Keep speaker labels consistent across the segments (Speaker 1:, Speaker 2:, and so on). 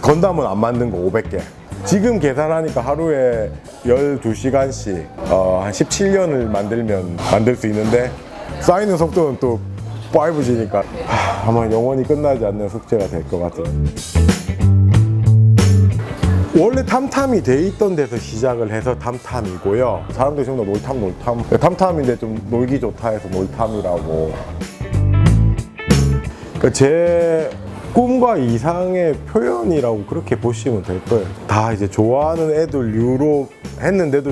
Speaker 1: 건담은 안 만든 거 500개. 지금 계산하니까 하루에 12시간씩 한 17년을 만들 수 있는데 쌓이는 속도는 또 5G니까 아마 영원히 끝나지 않는 숙제가 될 것 같아요. 원래 탐탐이 돼 있던 데서 시작을 해서 탐탐이고요. 사람들이 전부 다 놀탐. 탐탐인데 좀 놀기 좋다 해서 놀탐이라고. 그러니까 제 꿈과 이상의 표현이라고 그렇게 보시면 될 거예요. 다 이제 좋아하는 애들류로 했는데도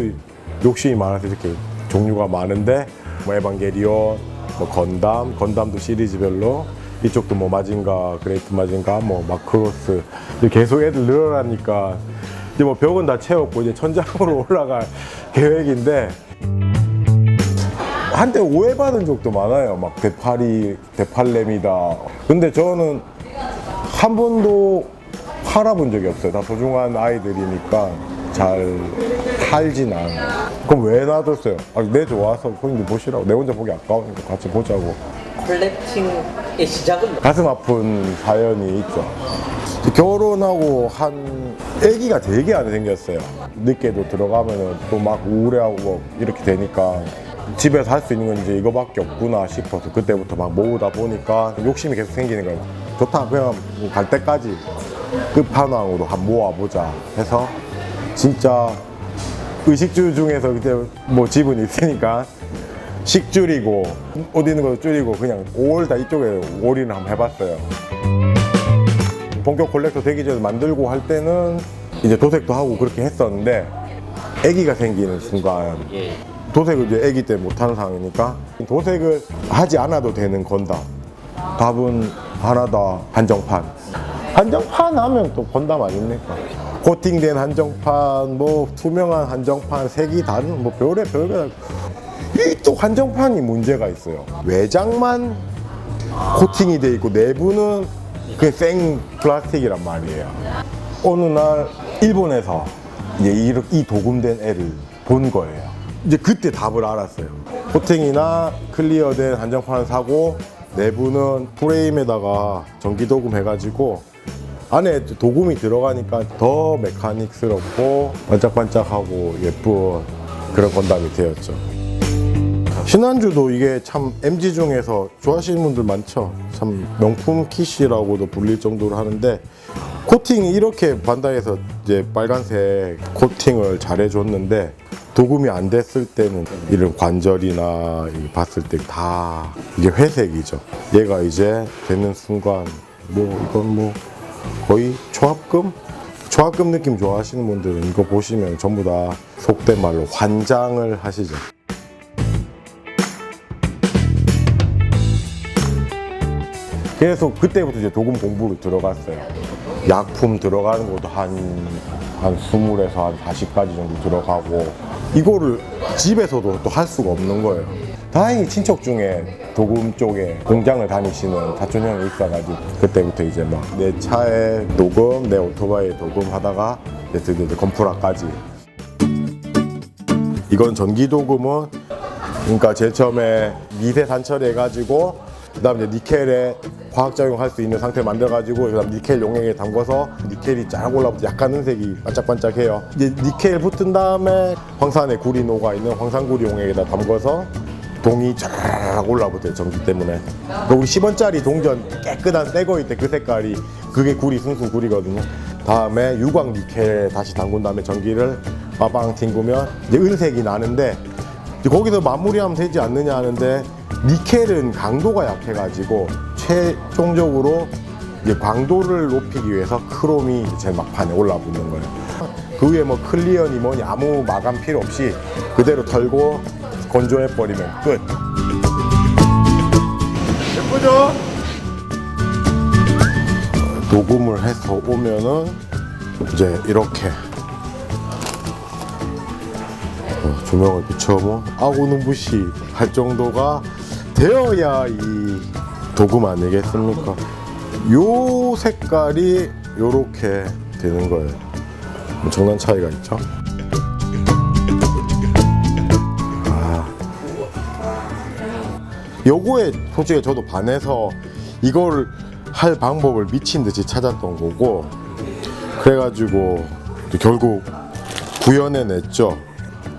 Speaker 1: 욕심이 많아서 이렇게 종류가 많은데 뭐 에반게리온, 뭐 건담도 시리즈별로 이쪽도 뭐 마징가, 그레이트 마징가, 뭐 마크로스 계속 애들 늘어나니까 이제 뭐 벽은 다 채웠고 이제 천장으로 올라갈 계획인데 한때 오해받은 적도 많아요. 막 대팔렘이다. 근데 저는 한 번도 팔아본 적이 없어요. 다 소중한 아이들이니까 잘 팔진 않아요. 그럼 왜 놔뒀어요? 내 좋아서 손님들 보시라고. 내 혼자 보기 아까우니까 같이 보자고.
Speaker 2: 컬렉팅의 시작은
Speaker 1: 가슴 아픈 사연이 있죠. 결혼하고 한 아기가 되게 안 생겼어요. 늦게도 들어가면 또 막 우울해하고 이렇게 되니까 집에서 할 수 있는 건 이제 이거밖에 없구나 싶어서 그때부터 막 모으다 보니까 욕심이 계속 생기는 거예요. 좋다, 그냥 갈 때까지 끝판왕으로 한번 모아보자 해서 진짜 의식주 중에서 그때 뭐 집은 있으니까 식 줄이고 옷 입는 것도 줄이고 그냥 5월 다 이쪽에 올인을 한번 해봤어요. 본격 콜렉터 되기 전에 만들고 할 때는 이제 도색도 하고 그렇게 했었는데 아기가 생기는 순간 도색을 이제 아기 때 못하는 상황이니까 도색을 하지 않아도 되는 건담. 답은 하나다. 한정판 하면 또 건담 아닙니까? 코팅된 한정판, 뭐 투명한 한정판, 색이 다른 뭐 별의별 이 또 한정판이 문제가 있어요. 외장만 코팅이 돼 있고 내부는 그냥 생 플라스틱이란 말이에요. 어느 날 일본에서 이제 이 도금된 애를 본 거예요. 이제 그때 답을 알았어요. 코팅이나 클리어된 한정판을 사고 내부는 프레임에다가 전기도금 해가지고 안에 도금이 들어가니까 더 메카닉스럽고 반짝반짝하고 예쁜 그런 건담이 되었죠. 신안주도 이게 참 MG 중에서 좋아하시는 분들 많죠. 참 명품 킷이라고도 불릴 정도로 하는데 코팅이 이렇게 반다이에서 이제 빨간색 코팅을 잘 해줬는데 도금이 안 됐을 때는 이런 관절이나 봤을 때 다 이게 회색이죠. 얘가 이제 되는 순간 뭐 이건 뭐 거의 초합금 느낌 좋아하시는 분들은 이거 보시면 전부 다 속된 말로 환장을 하시죠. 그래서 그때부터 이제 도금 공부로 들어갔어요. 약품 들어가는 것도 한 20에서 한 40가지 정도 들어가고 이거를 집에서도 또 할 수가 없는 거예요. 다행히 친척 중에 도금 쪽에 공장을 다니시는 사촌 형이 있어가지고 그때부터 이제 막 내 차에 도금, 내 오토바이에 도금 하다가 이제 드디어 건프라까지. 이건 전기 도금은 그러니까 제일 처음에 미세 산처리 해가지고 그다음 이제 니켈에 화학작용 할 수 있는 상태를 만들어가지고 그다음 니켈 용액에 담궈서 니켈이 쫙 올라붙어 약간 은색이 반짝반짝해요. 이제 니켈 붙은 다음에 황산에 구리 녹아있는 황산구리 용액에다 담궈서 동이 쫙 올라붙어요. 전기 때문에. 그러니까 우리 10원짜리 동전 깨끗한 새거일 때 그 색깔이 그게 구리, 순수 구리거든요. 다음에 유광 니켈 다시 담근 다음에 전기를 빠방 튕구면 이제 은색이 나는데 이제 거기서 마무리하면 되지 않느냐 하는데 니켈은 강도가 약해가지고 최종적으로 이제 광도를 높이기 위해서 크롬이 제일 막판에 올라붙는 거예요. 그 위에 뭐 클리어니 뭐니 아무 마감 필요 없이 그대로 털고 건조해버리면 끝. 예쁘죠? 도금을 해서 오면은 이제 이렇게 조명을 비춰보면 아고 눈부시 할 정도가 되어야 이 도금 아니겠습니까? 요 색깔이 요렇게 되는 거예요. 엄청난 차이가 있죠? 요거에 솔직히 저도 반해서 이걸 할 방법을 미친 듯이 찾았던 거고 그래가지고 결국 구현해냈죠.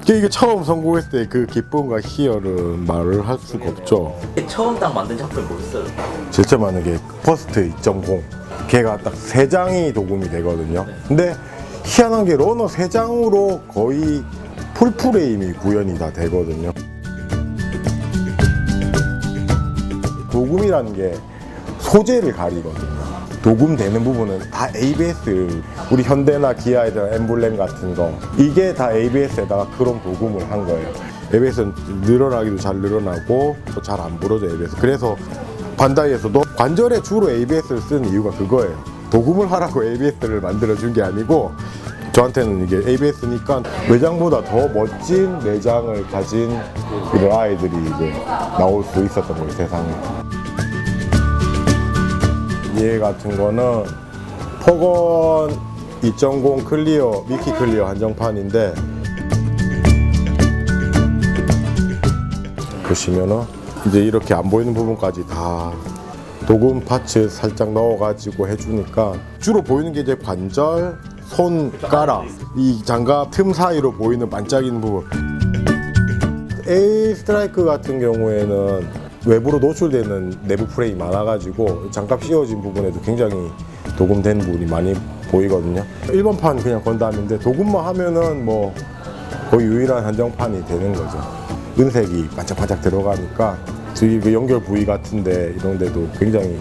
Speaker 1: 이게 처음 성공했을 때 그 기쁨과 희열은 말을 할 수가 없죠.
Speaker 2: 처음 딱 만든 작품이 뭐였어요?
Speaker 1: 제일 처음 하는 게 퍼스트 2.0. 걔가 딱 3장이 도금이 되거든요. 근데 희한한 게 러너 3장으로 거의 풀프레임이 구현이 다 되거든요. 도금이라는 게 소재를 가리거든요. 도금되는 부분은 다 ABS, 우리 현대나 기아에다 엠블렘 같은 거, 이게 다 ABS에다가 크롬 도금을 한 거예요. ABS는 늘어나기도 잘 늘어나고 또 잘 안 부러져 ABS. 그래서 반다이에서도 관절에 주로 ABS를 쓰는 이유가 그거예요. 도금을 하라고 ABS를 만들어준 게 아니고 저한테는 이게 ABS니까 외장보다 더 멋진 내장을 가진 이런 아이들이 이제 나올 수 있었던 거예요, 세상에. 얘 같은 거는 폭언 2.0 클리어, 미키 클리어 한정판인데 보시면은 이제 이렇게 안 보이는 부분까지 다 도금 파츠 살짝 넣어가지고 해주니까 주로 보이는 게 이제 관절, 손가락, 이 장갑 틈 사이로 보이는 반짝이는 부분. A 스트라이크 같은 경우에는 외부로 노출되는 내부 프레임이 많아가지고 장갑 씌워진 부분에도 굉장히 도금된 부분이 많이 보이거든요. 1번판 그냥 건담인데 도금만 하면은 뭐 거의 유일한 한정판이 되는 거죠. 은색이 반짝반짝 들어가니까 저기 그 연결 부위 같은데 이런 데도 굉장히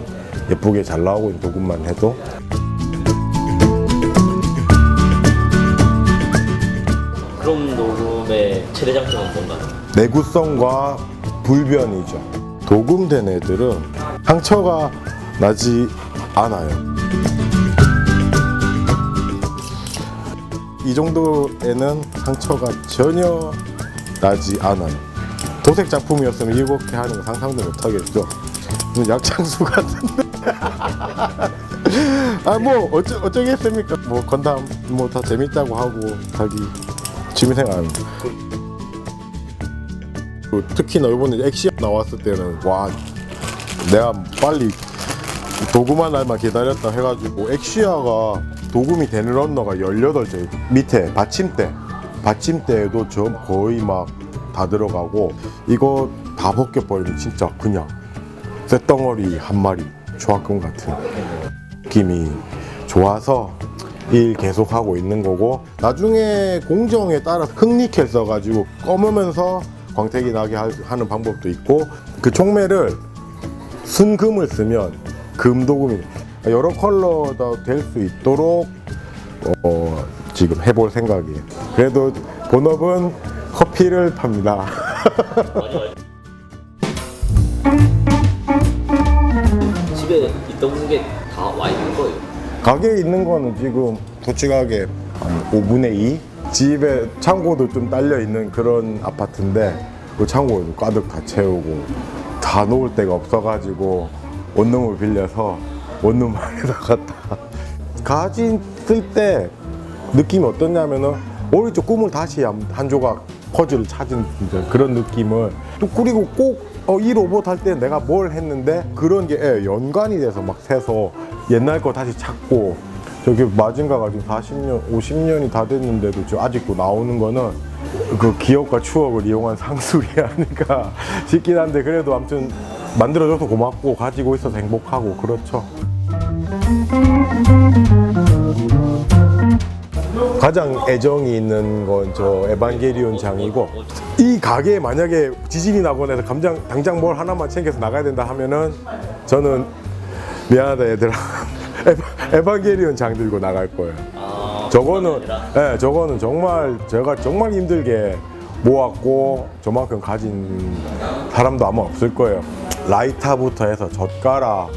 Speaker 1: 예쁘게 잘 나오고 있는 도금만 해도.
Speaker 2: 크롬 도금의 최대 장점은 뭔가요?
Speaker 1: 내구성과 불변이죠. 도금된 애들은 상처가 나지 않아요. 이 정도에는 상처가 전혀 나지 않아요. 도색 작품이었으면 이렇게 하는 거 상상도 못 하겠죠. 약장수 같은데. 아, 뭐 어쩌겠습니까? 뭐 건담 뭐 다 재밌다고 하고 자기 취미생활. 특히나 이번에 엑시아 나왔을 때는 와, 내가 빨리 도금한 날만 기다렸다 해가지고 엑시아가 도금이 되는 런너가 18개, 밑에 받침대에도 점 거의 막 다 들어가고, 이거 다 벗겨버리면 진짜 그냥 쇳덩어리 한 마리 조합금 같은 느낌이 좋아서 일 계속하고 있는 거고, 나중에 공정에 따라 흑니켈 써가지고 검으면서 광택이 나게 하는 방법도 있고, 그 총매를 순금을 쓰면 금도금이 여러 컬러도 될 수 있도록 지금 해볼 생각이에요. 그래도 본업은 커피를 팝니다.
Speaker 2: 집에 있던 게 다 와 있는 거예요?
Speaker 1: 가게에 있는 거는 지금 도치가게 한 5분의 2? 집에 창고도 좀 딸려 있는 그런 아파트인데 그 창고에도 가득 다 채우고, 다 놓을 데가 없어가지고 원룸을 빌려서 원룸 안에다 갖다 가진 쓸 때 느낌이 어떠냐면은 오히려 꿈을 다시 한 조각 퍼즐을 찾은 그런 느낌을 또, 그리고 꼭 이 로봇 할 때 내가 뭘 했는데 그런 게 연관이 돼서 막 새서 옛날 거 다시 찾고, 저기 마징가가 지금 40년, 50년이 다 됐는데도 저 아직도 나오는 거는 그 기억과 추억을 이용한 상술이 아닐까 싶긴 한데, 그래도 아무튼 만들어줘서 고맙고 가지고 있어서 행복하고 그렇죠. 가장 애정이 있는 건 저 에반게리온 장이고, 이 가게에 만약에 지진이 나거나 해서 당장 뭘 하나만 챙겨서 나가야 된다 하면은 저는 미안하다 얘들아 에반게리온 장 들고 나갈 거예요. 저거는 정말 제가 정말 힘들게 모았고 저만큼 가진 사람도 아마 없을 거예요. 라이터부터 해서 젓가락,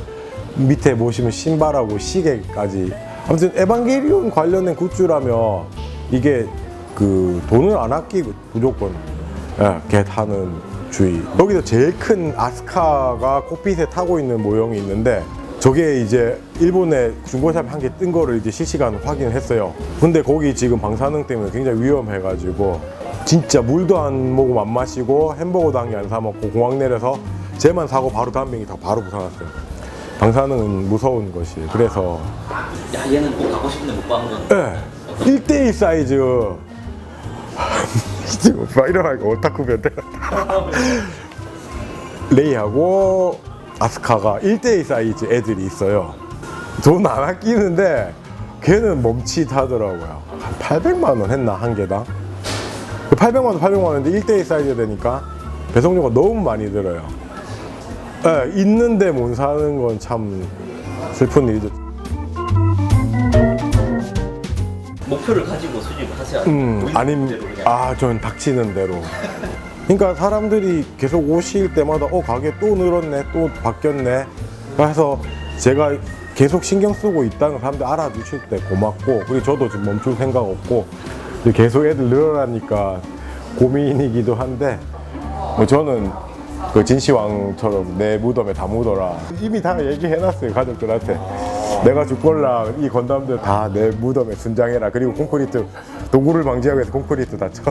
Speaker 1: 밑에 보시면 신발하고 시계까지, 아무튼 에반게리온 관련된 굿즈라면 이게 그 돈을 안 아끼고 무조건 겟하는 주의. 여기서 제일 큰 아스카가 콕핏에 타고 있는 모형이 있는데, 저게 이제 일본에 중고샵 한 개 뜬 거를 이제 실시간 확인을 했어요. 근데 거기 지금 방사능 때문에 굉장히 위험해가지고 진짜 물도 안 먹고 안 마시고 햄버거도 한 개 안 사 먹고 공항 내려서 쟤만 사고 바로 다음 비행기 다 바로 부산 왔어요. 방사능은 무서운 것이. 그래서
Speaker 2: 야 얘는 꼭 가고 싶은데 못 가는 건.
Speaker 1: 1대1 사이즈. 지금 막 일어나니까 오타쿠 변태 같다. 레이하고 아스카가 1대1 사이즈 애들이 있어요. 돈 안 아끼는데 걔는 멈칫하더라고요. 한 800만 원 했나 한 개당? 800만 원인데 1대1 사이즈 되니까 배송료가 너무 많이 들어요. 네, 있는데 못 사는 건 참 슬픈 일이죠.
Speaker 2: 목표를 가지고 수집을 하셔야
Speaker 1: 아님, 전 닥치는 대로. 그러니까 사람들이 계속 오실 때마다 가게 또 늘었네, 또 바뀌었네. 그래서 제가 계속 신경 쓰고 있다는 걸 사람들 알아주실 때 고맙고, 그리고 저도 지금 멈출 생각 없고, 계속 애들 늘어나니까 고민이기도 한데, 저는 그 진시황처럼 내 무덤에 다 묻어라. 이미 다 얘기해놨어요, 가족들한테. 내가 죽걸라, 이 건담들 다 내 무덤에 순장해라. 그리고 콘크리트, 도구를 방지하기 위해서 콘크리트 다 쳐.